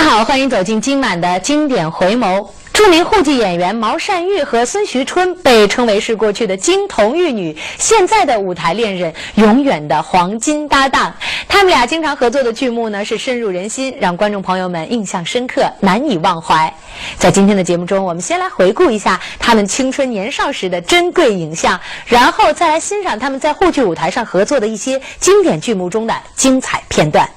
好，欢迎走进今晚的经典回眸。著名沪剧演员毛善玉和孙徐春被称为是过去的金童玉女，现在的舞台恋人，永远的黄金搭档。他们俩经常合作的剧目呢是深入人心，让观众朋友们印象深刻，难以忘怀。在今天的节目中，我们先来回顾一下他们青春年少时的珍贵影像，然后再来欣赏他们在沪剧舞台上合作的一些经典剧目中的精彩片段。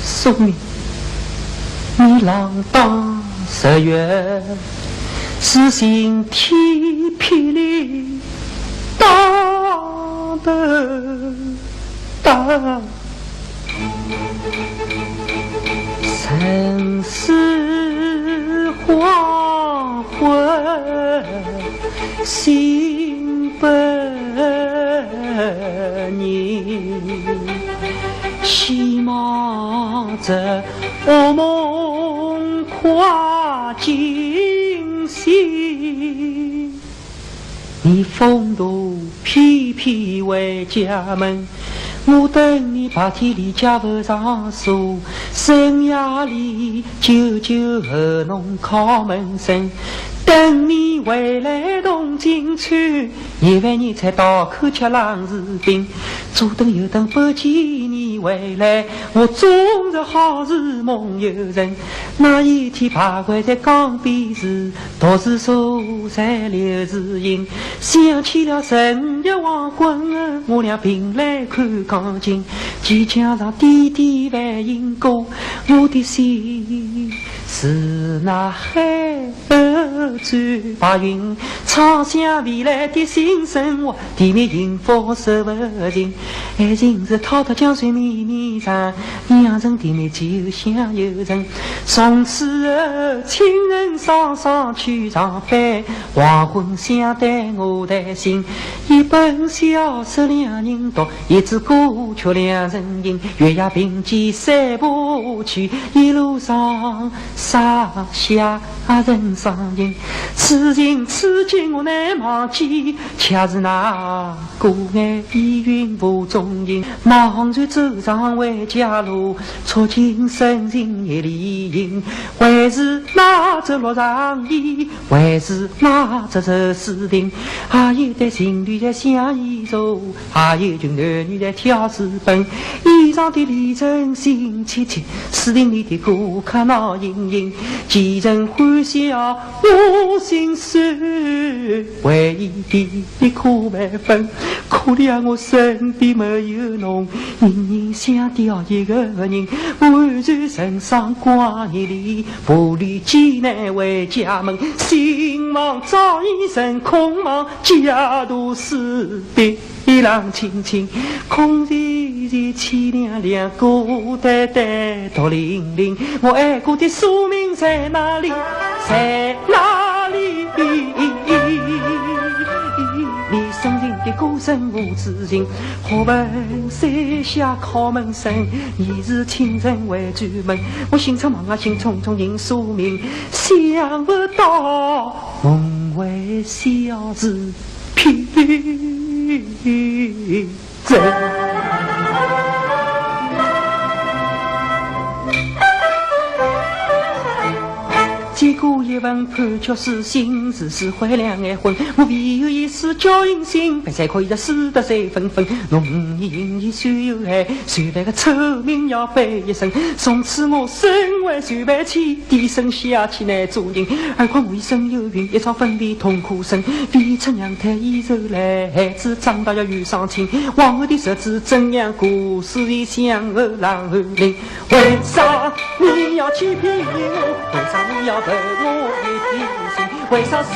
宿命，你浪荡十月，是心天霹雳，当的当，生死黄昏，心不宁。希望着噩梦跨惊醒，你风度翩翩回家门，我等你白天里家不上锁，深夜里久久和侬敲门声，等你回来东京村，夜晚你才到口吃冷时饼，左等右等不见你回来，我终日好似梦游人。那一天徘徊在江边时，独自坐在柳树荫，想起了昨日黄昏，我俩并来看江景，即江上点点繁星过，我的心是那海儿转白云，畅想未来的新生活，地面迎风受不尽，爱情是滔滔江水绵面上，两人的美就像有人。从此亲人双双去上班，黄昏相对我的心。一本小说两人读，一支歌曲两人吟。月牙并肩三步去，一路上洒下人伤心。此情我难忘记，恰是那孤雁依云雾中影。茫然走上回家路，触景生情夜里吟。还是那只落上衣，还是那只手丝钉。还有对情侣在相依着，还有群男女在跳私奔。衣裳的里针心切切，丝钉里的顾客闹盈盈。几人欢笑我心酸，回忆的苦万分。可怜我身边没有侬，隐隐想掉一个人。宛然人生光阴里，步履艰难回家门。心望早已成空望，家徒四壁一浪清清。空寂寂凄凉凉，孤单单独零零。我爱过的宿命在哪里？在哪里？你深情的歌声无止境，何问山下敲门声？已是清晨未转门，我心匆忙啊，心匆匆迎宿命，想不到梦为小子偏真。结果一问判决死刑，只是毁两眼魂。我唯有一丝侥幸心，白才可以在死得再纷纷。浓烟已虽有害，谁来个臭名要背一生。从此我身为随伴妻，低声下气难做人。何况我一生有孕，一场分离痛苦生。未出娘胎已走来，孩子长大要遇上亲。往后的日子怎样过？事已相后郎后灵。为啥你要欺骗我？为啥你要对我一片心？为啥生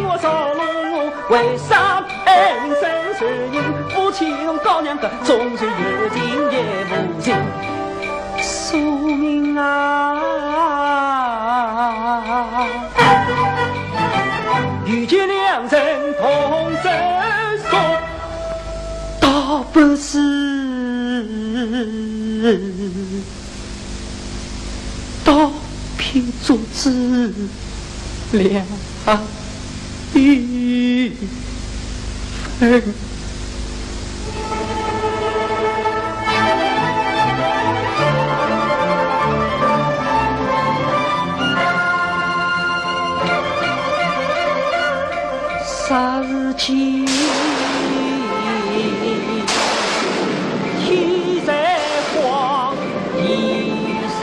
我造弄我？为啥爱人生谁人？夫妻同高粱个，终究有情也无情。宿命啊，遇见两人同身受，倒不是刀片竹子两一分。啥日起天在黄地山，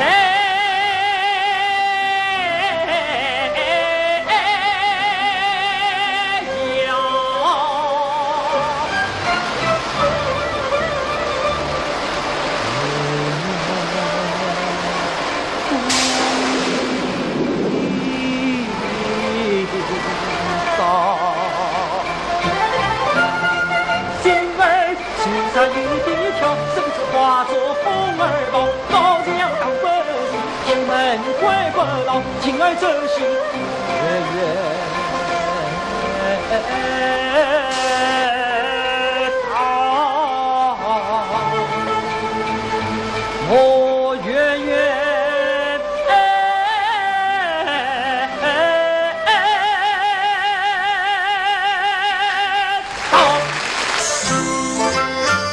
情儿走心我远远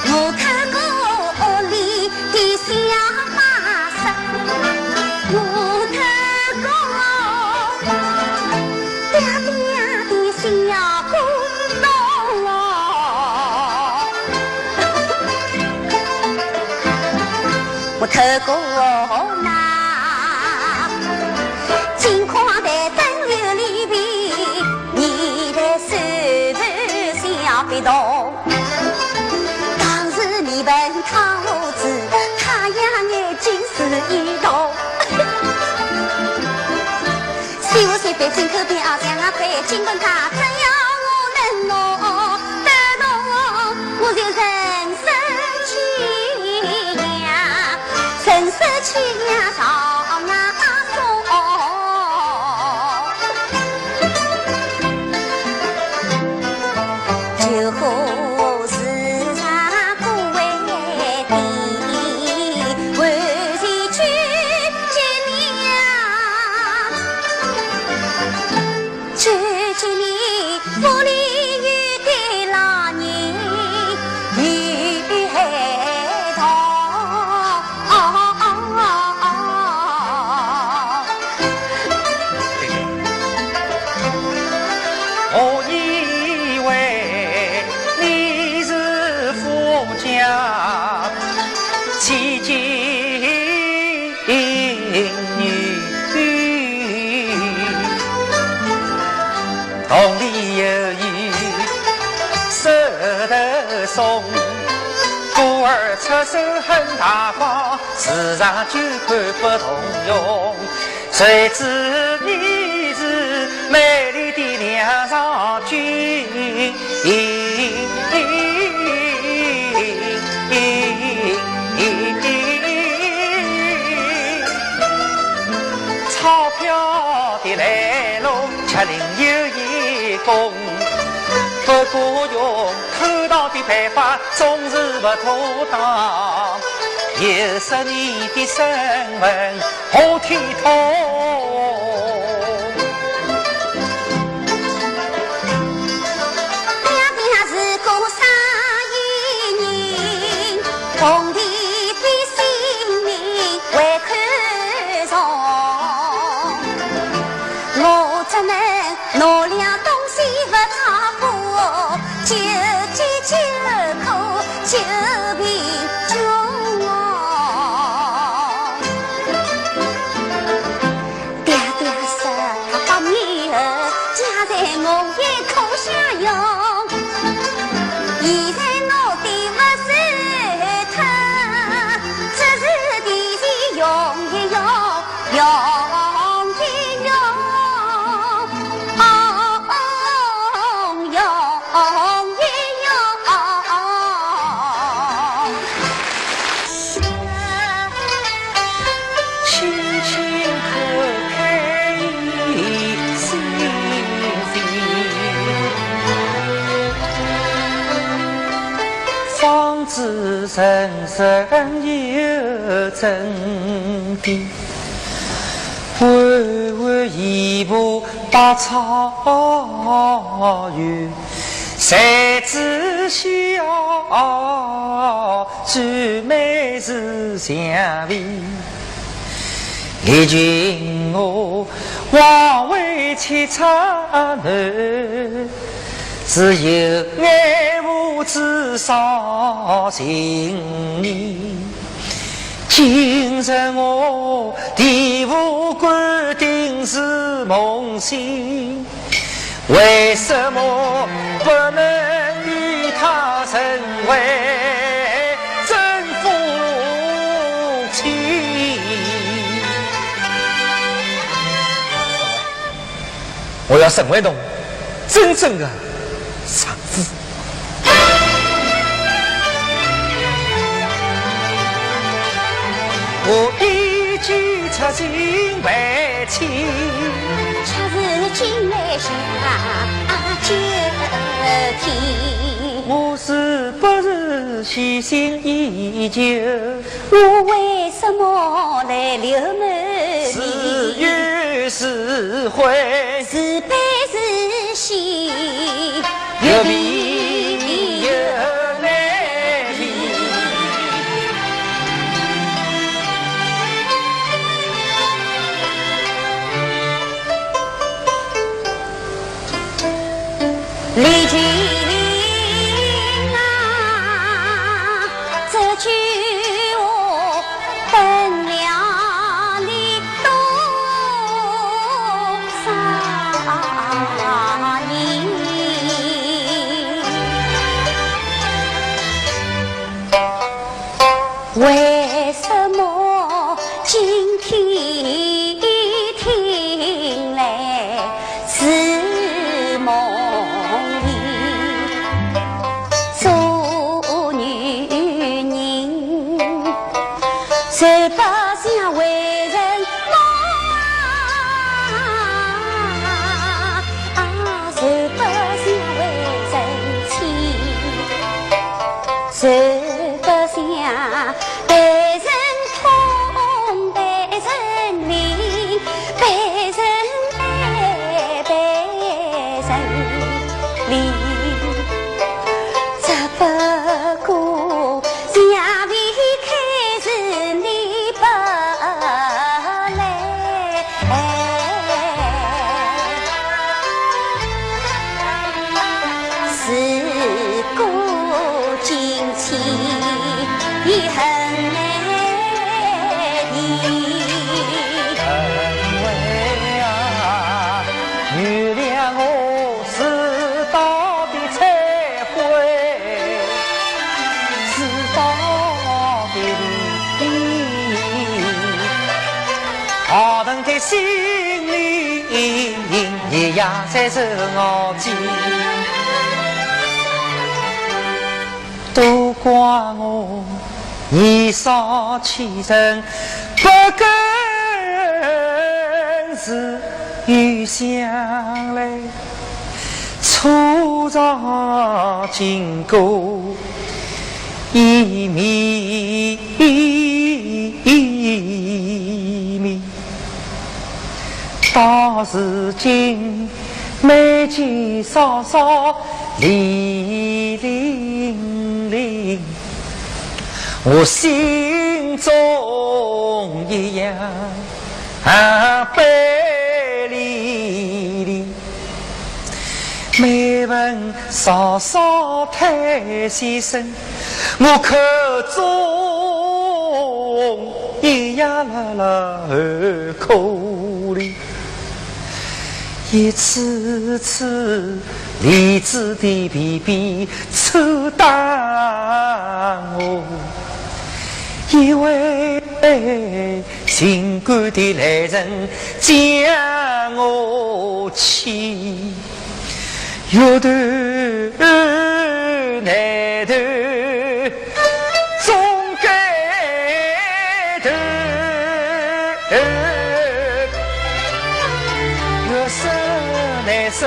我看过屋里的小马生，我看过爹爹的小公公，我看过那金矿的灯油里边，你的手头小别动。当时你问他我子，太阳眼睛是一动。西湖水北进口边啊，向啊快，金问他怎样我能弄得动，我就人生去呀。故而出手很大方，时常就看不动用。谁知你是美丽的梁上君，钞票的来路却另有一功。不过用偷盗的办法总是不妥当，有失你的身份何体统？爹爹是个生意人，皇帝对性命为看重，我只能拿两东西不差货，救急救苦救贫穷。爹爹18年后，家财我也可享用，现在我的不是他，只是地钱用一用，用一用。人生有真谛，弯弯一步百草园，谁知晓最美是香味。历经我枉为凄惨难，只有爱无至伤心你。今日我地府官定是梦醒，为什么不能与他成为真夫妻？我要成为侬真正的丈夫。我一举出心为妻，却是君来下酒天。我是不是虚心依旧？我为什么来流满是怨是悔，是悲是喜，有比有难离。历经啊，这句话本了你多少年？为什么今天听来是梦里？里，只不过下位开是你不来，事过境迁已很难移。原谅我迟到的忏悔，迟到的离，好等在心里也压在这我肩，都怪我年少气盛，不跟是与相来，粗糙经过一米米，到如今眉间稍稍离零零，我心中一样悲离离，每闻稍稍叹息声，我口中咿呀啦啦儿口里，一次次荔枝的皮皮抽打我，以为情感的来人将我欺，有头难头总该头，越是难舍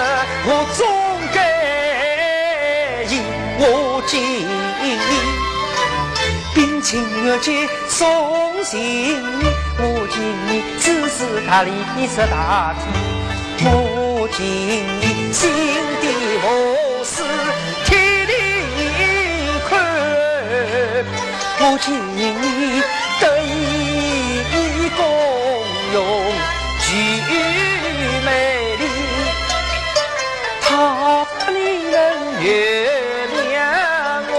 我总该依我敬，并情越结送行，我敬你只是他里是大体，我敬你心底无事体力宽，我敬你得以共用具美丽，他你能原谅我，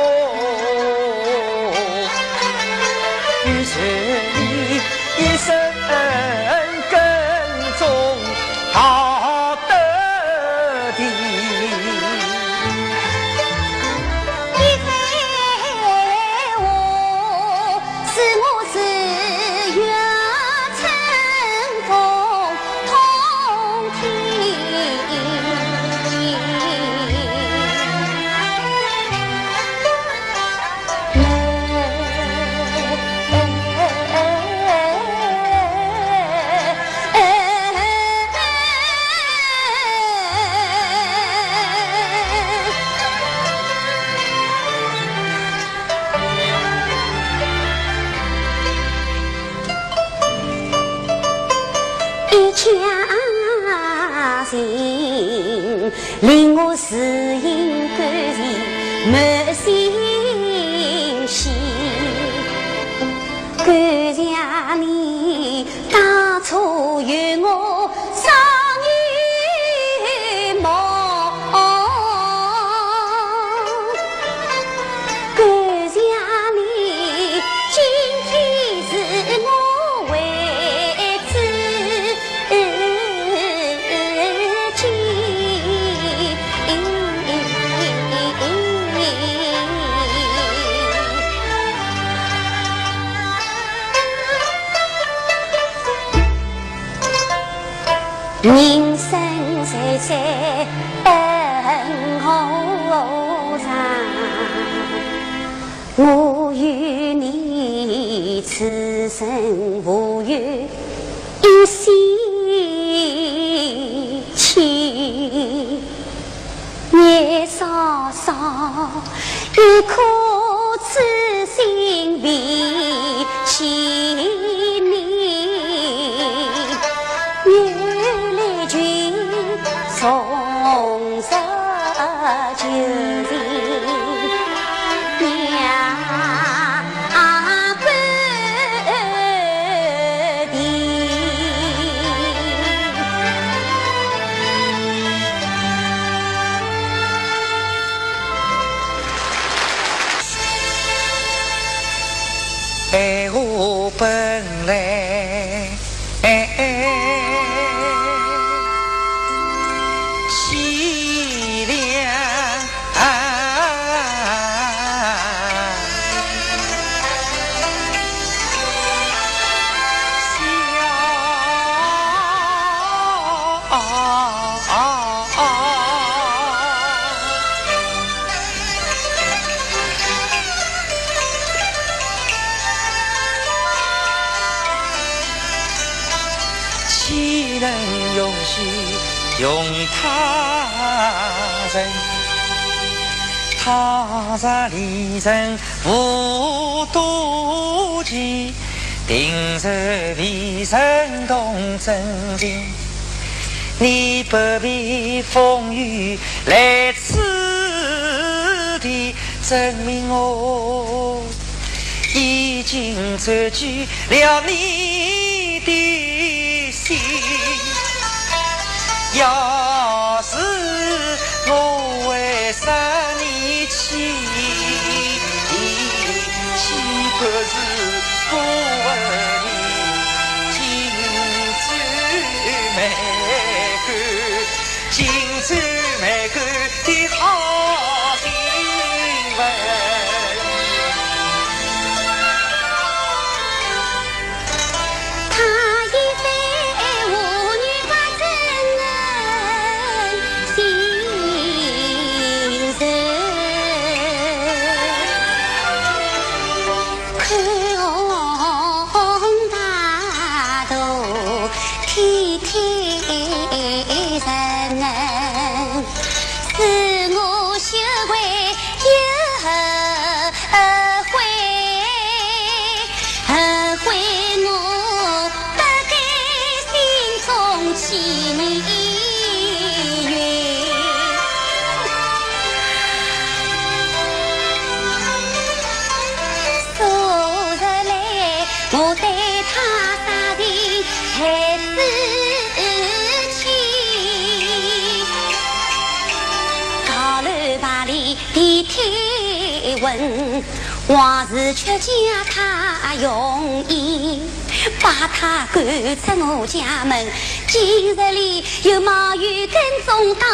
于是你一生跟踪到底。一非我是我是月春风通一腔情，令我是应感情满心喜。感谢你当初与我少年梦，感谢你今天是我为知人生在在奔后长，我与你此生无缘一线牵，年少少一颗痴心为千年，原来君从生旧情娘不停。爱我本来凄凉，岂能容许用他人？他杀离人无妒忌，定是为人动真情。你不必风雨来此地证明我已经占据了你的心。要是我为啥你弃，岂不是不问你金枝梅干的好新闻？往事却叫他容易，把他赶出我家门。今日里又冒雨跟踪到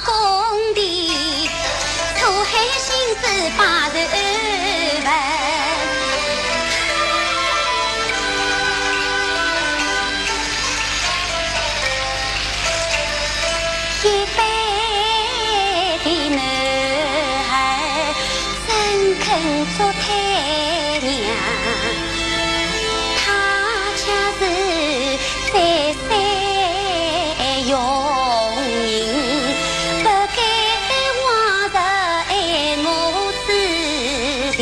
工地，错害心思把人问。一辈的男孩真肯做太娘，他家是再三用人，不该往日爱我之情。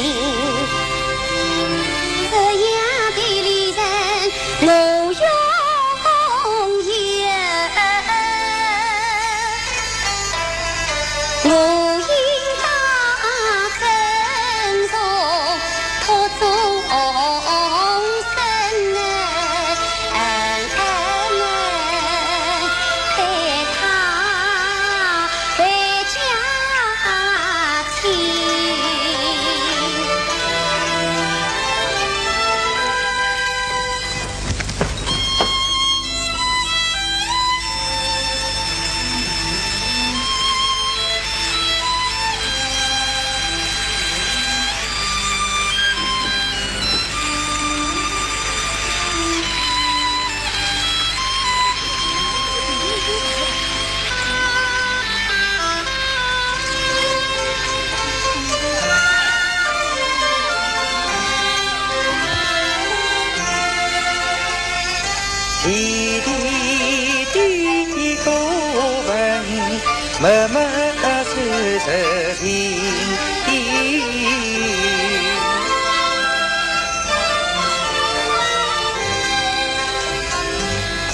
这样的恋人我拥有，我应当珍重托终身待他为家亲。滴滴滴歌闻，默默传着情。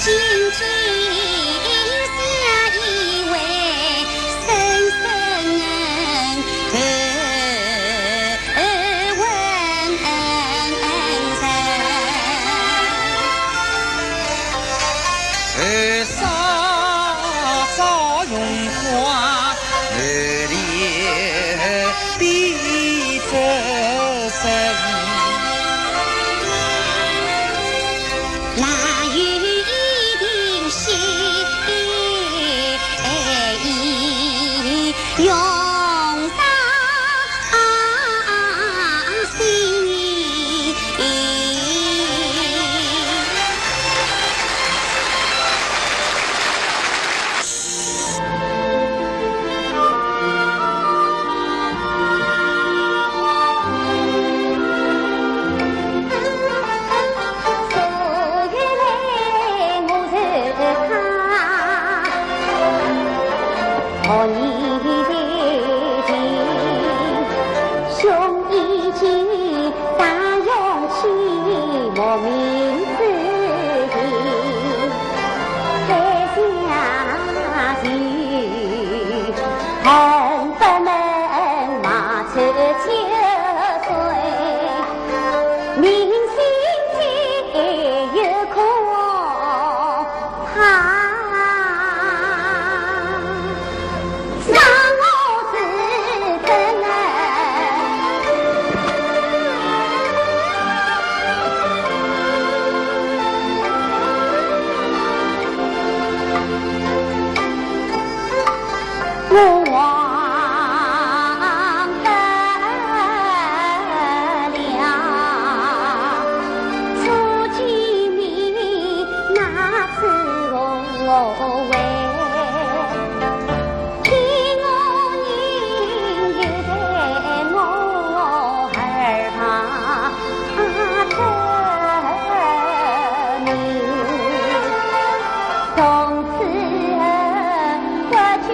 紧紧相依偎，深深何年前，兄已经大勇气，莫名自信，在下去恨不能马车9岁，明心间有可怕。我忘得了初见面那次我为听我人又在我耳旁等你，从此我就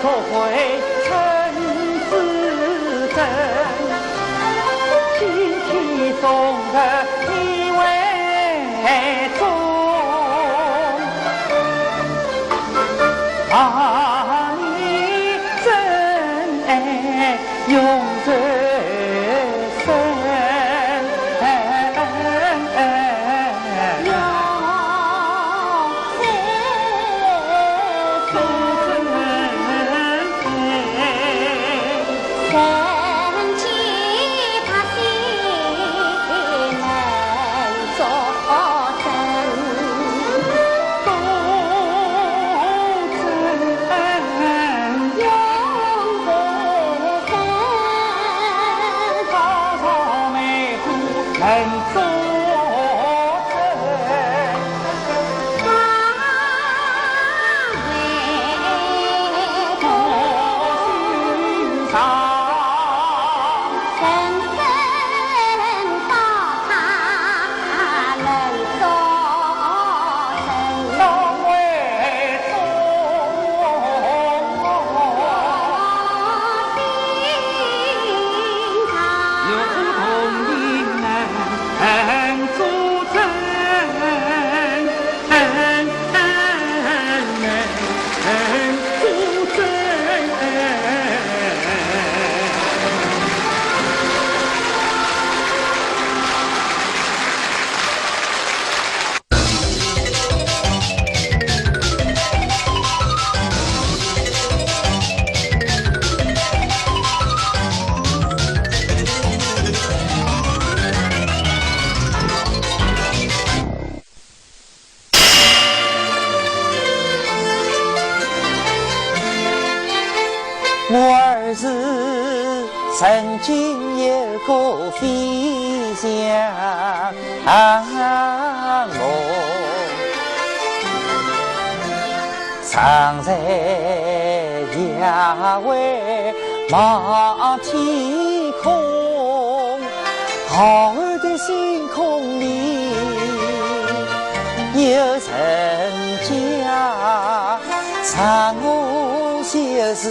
做回陈子珍，亲戚中的一位宗，把你真永着。我儿子曾经有个飞翔梦，常在野外望天空，浩瀚的星空里有人家，嫦娥就是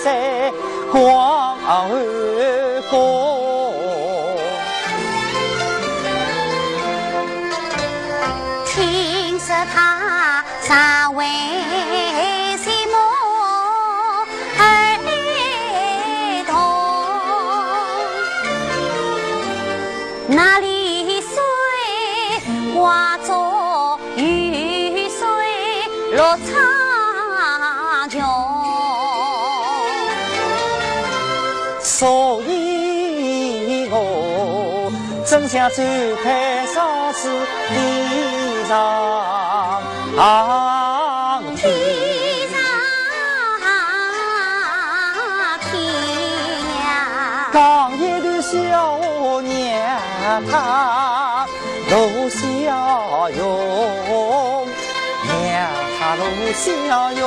在光儿宫。听说他尚未寂寞儿童，那里水化作雨水落苍穹，所以我真想展开双翅飞上天。刚一的小娘她露笑容，娘她露笑容。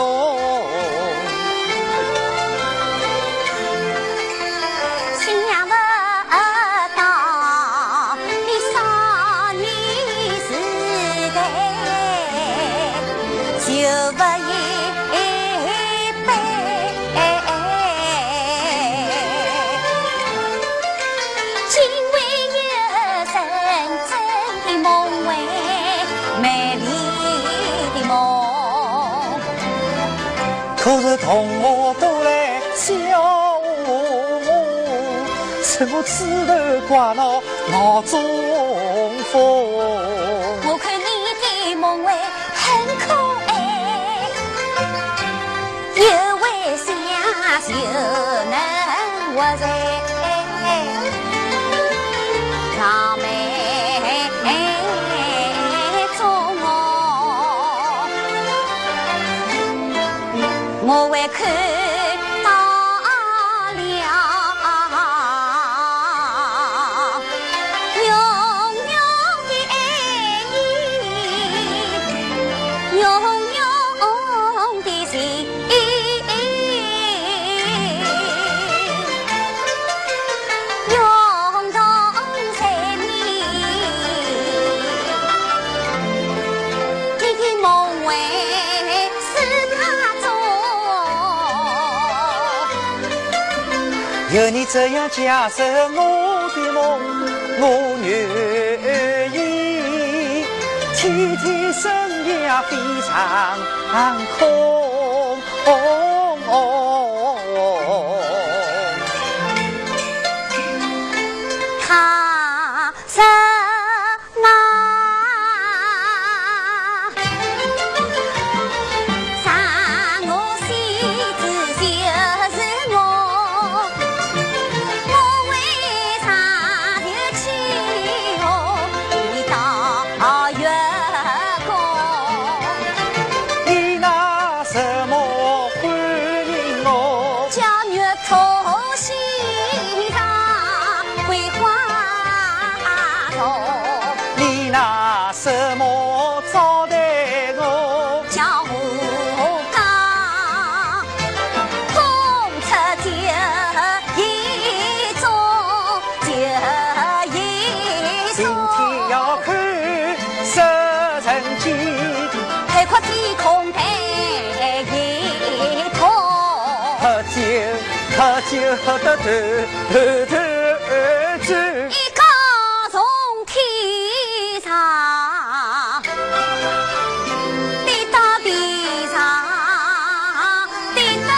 不一杯。今为有真正的梦为美丽的梦，可是同学都来笑我，说我枝头挂了脑中风。我看你的梦为很可爱，有为相就能活在长眉中哦，我为看到了永远的爱你，永远的心。永同在你，你的梦为是他做。有你这样假设我的梦，我愿意天天深夜非常空。他是那伤我心子就是我，我为啥就去你到月光？你拿什么欢迎我？叫月头西上桂花头，你拿什么招待我？叫我讲风出就一种，就一今种。天要看十成几海阔天空抬一头，喝酒得头转。一高从天上跌到地上跌得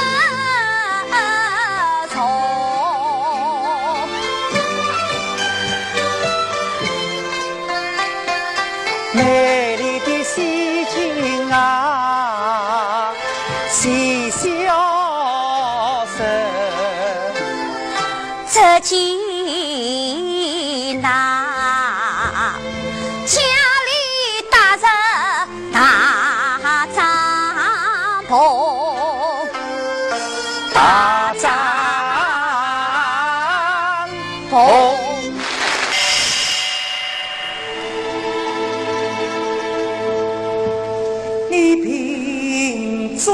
重，美丽的西京啊，嬉笑声。这几那家里搭着大帐篷，大帐篷。你凭中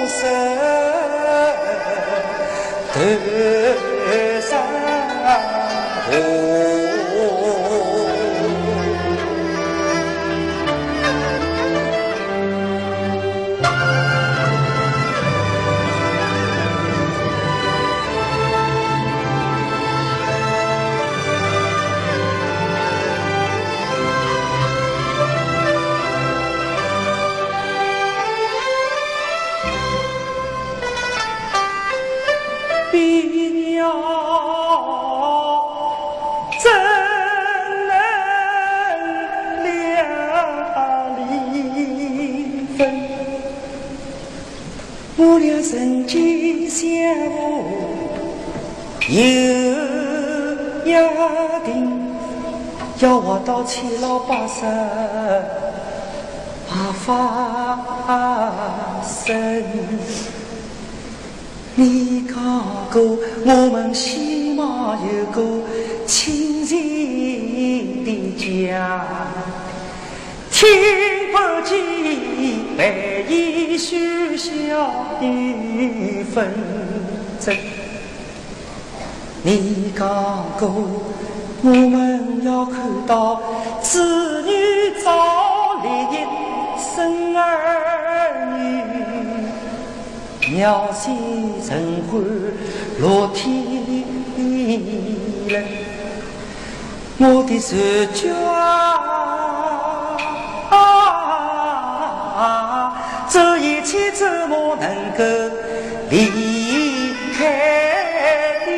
山头上头。比鸟怎能两离分？我俩曾经相互有约定，要活到7老80，发生。你讲过，我们希望有个亲情的家，听不见为伊喧嚣与纷争。你讲过，我们要看到子女早立业，生儿女，鸟戏人欢落天来。我的手脚这一切怎么能够离开你？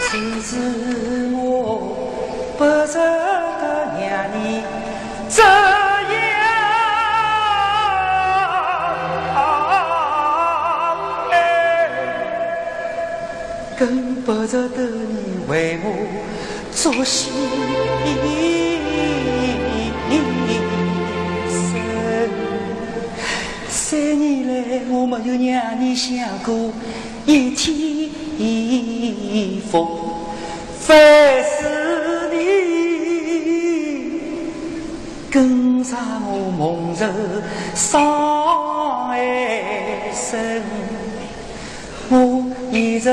只是我不舍得让你这样更不舍得你为我做牺牲。3年来，我没有让你想过一天风。凡是你跟上我梦柔伤害深，我一直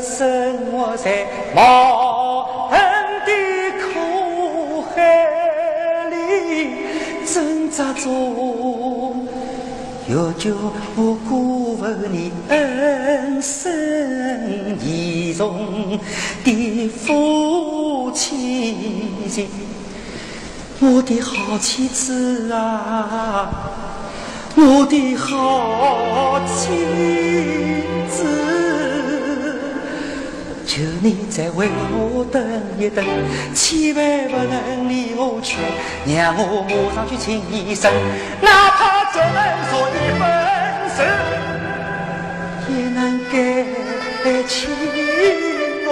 生活在矛盾的苦海里挣扎中，又叫我辜负你恩深义重的夫妻情。我的好妻子啊，我的好妻子，求你再为我等一等，千万不能离我去，让我马上去请医生，哪怕只能说一分手，也能改起我。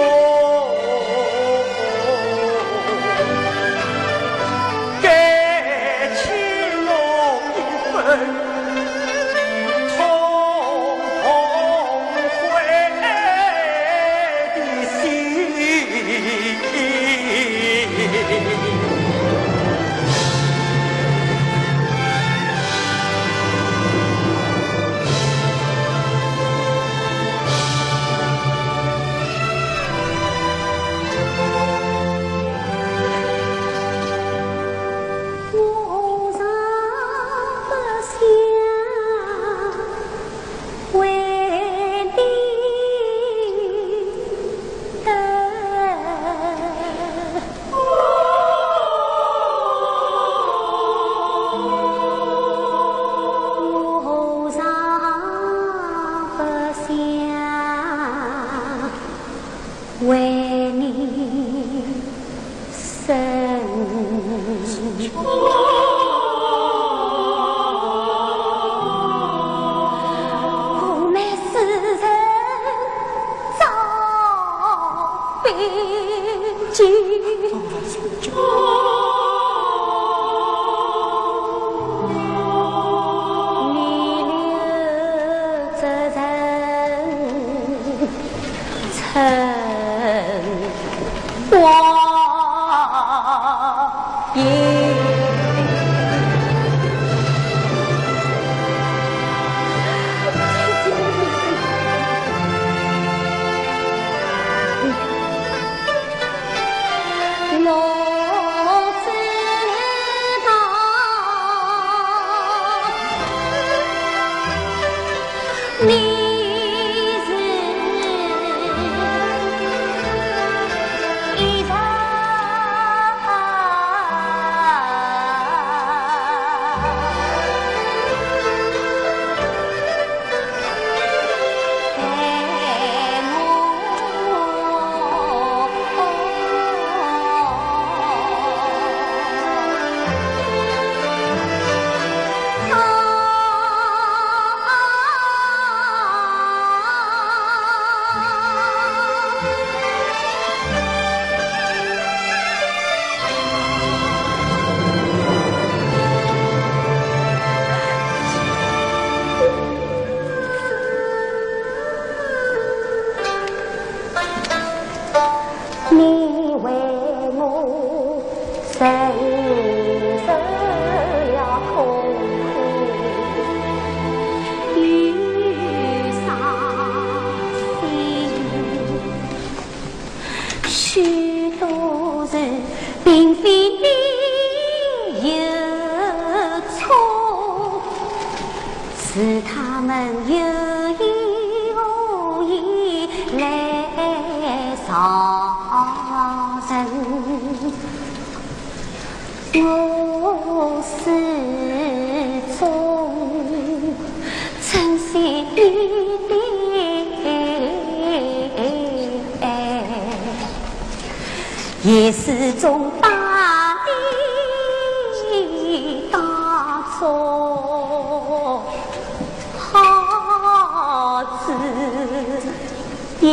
是他们有意无意来伤人，我始终珍惜你的爱，也始终把你当作好子因。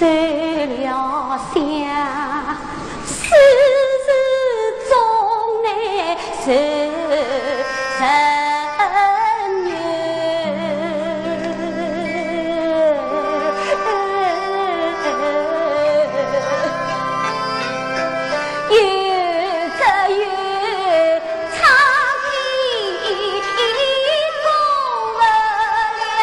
受了伤，世事总难受人缘，有则有苍天共不了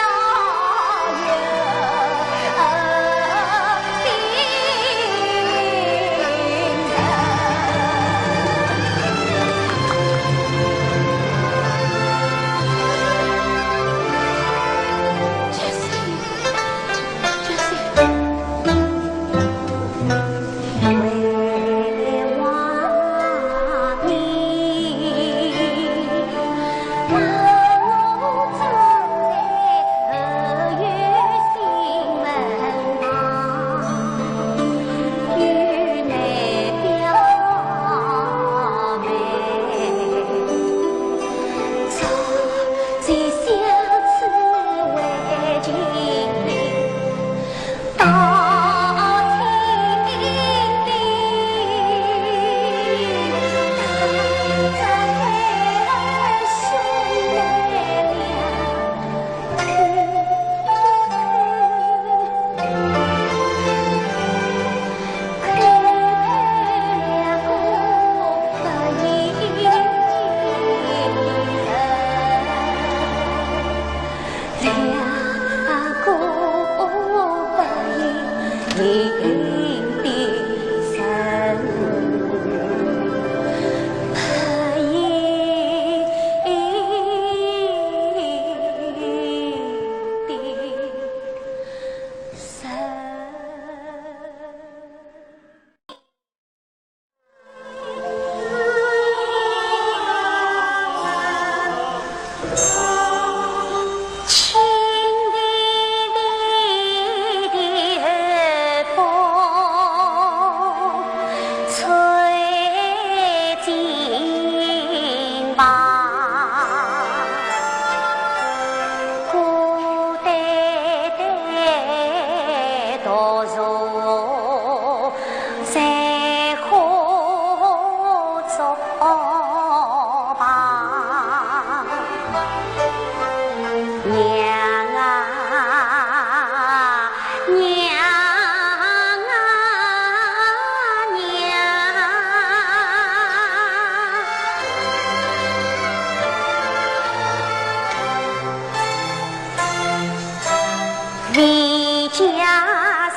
为家人，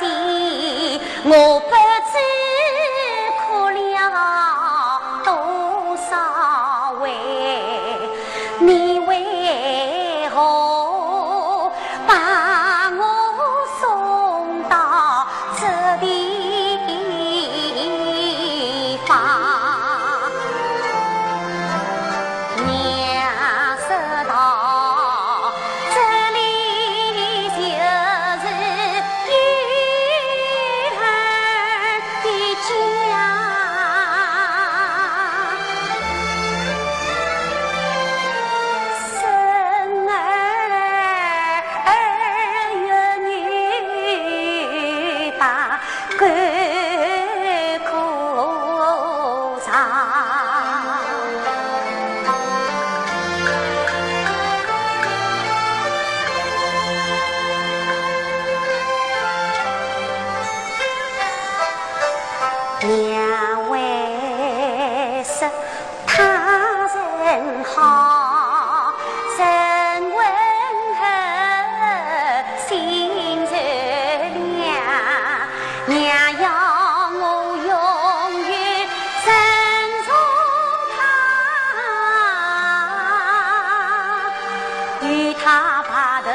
我不知苦了多少回，你为何把我送到这地方？娘知道这里就是女儿的家。干苦茶。两位说他人好，人温和，心善良，娘要我永远尊重他，与他把头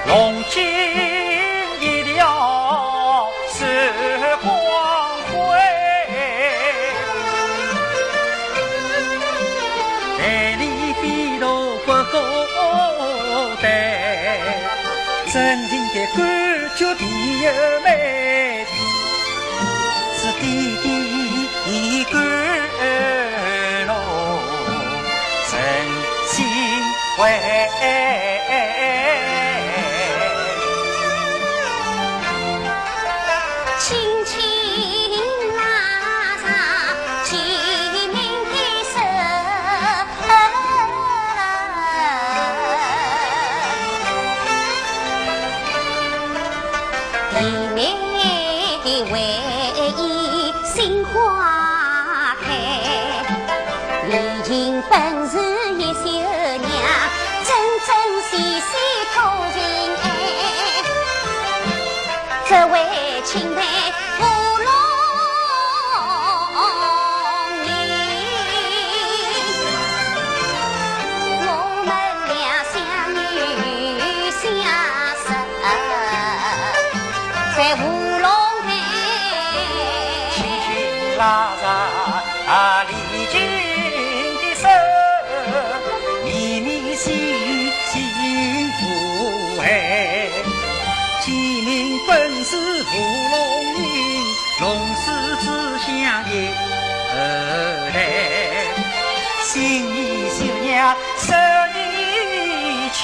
龙筋一了是光辉，代理飞路不孤单，真正的感觉第一美，是滴滴甘露，真心为。本是一秀娘，真真细细透人爱。这位钦佩芙蓉女，我们俩相遇相识在芙蓉台，牵牵拉拉历经。心不爱，其名本是芙蓉人，龙狮子相迎而来，心意秀娘手艺巧，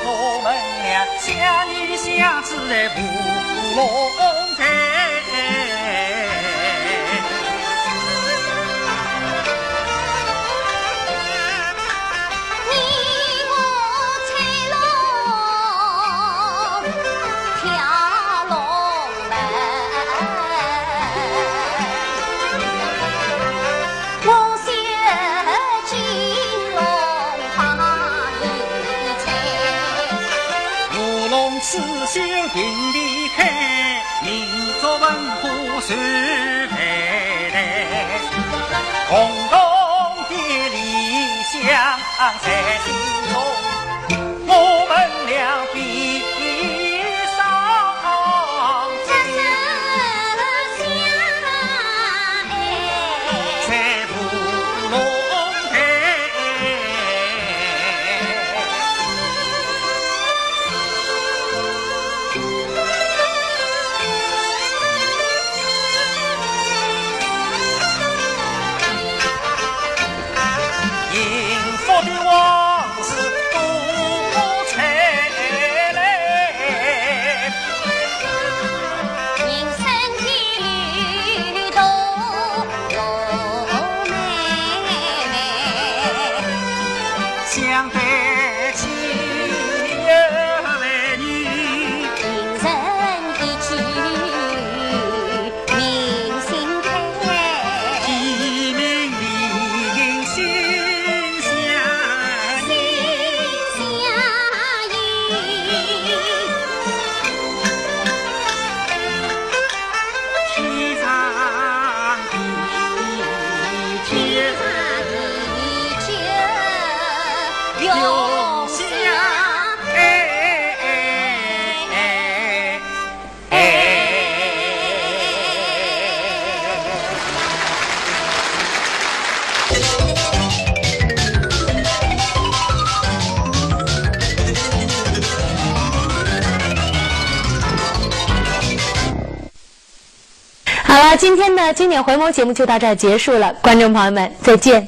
我们俩相依相知在芙蓉台。刺绣银里开，民族文化传来来，共同的理想在心中，我们俩比上这是相爱，在芙蓉台。想得起儿女，情人的句明心开，提名领心相披上永相好了，今天的经典回眸节目就到这儿结束了，观众朋友们再见。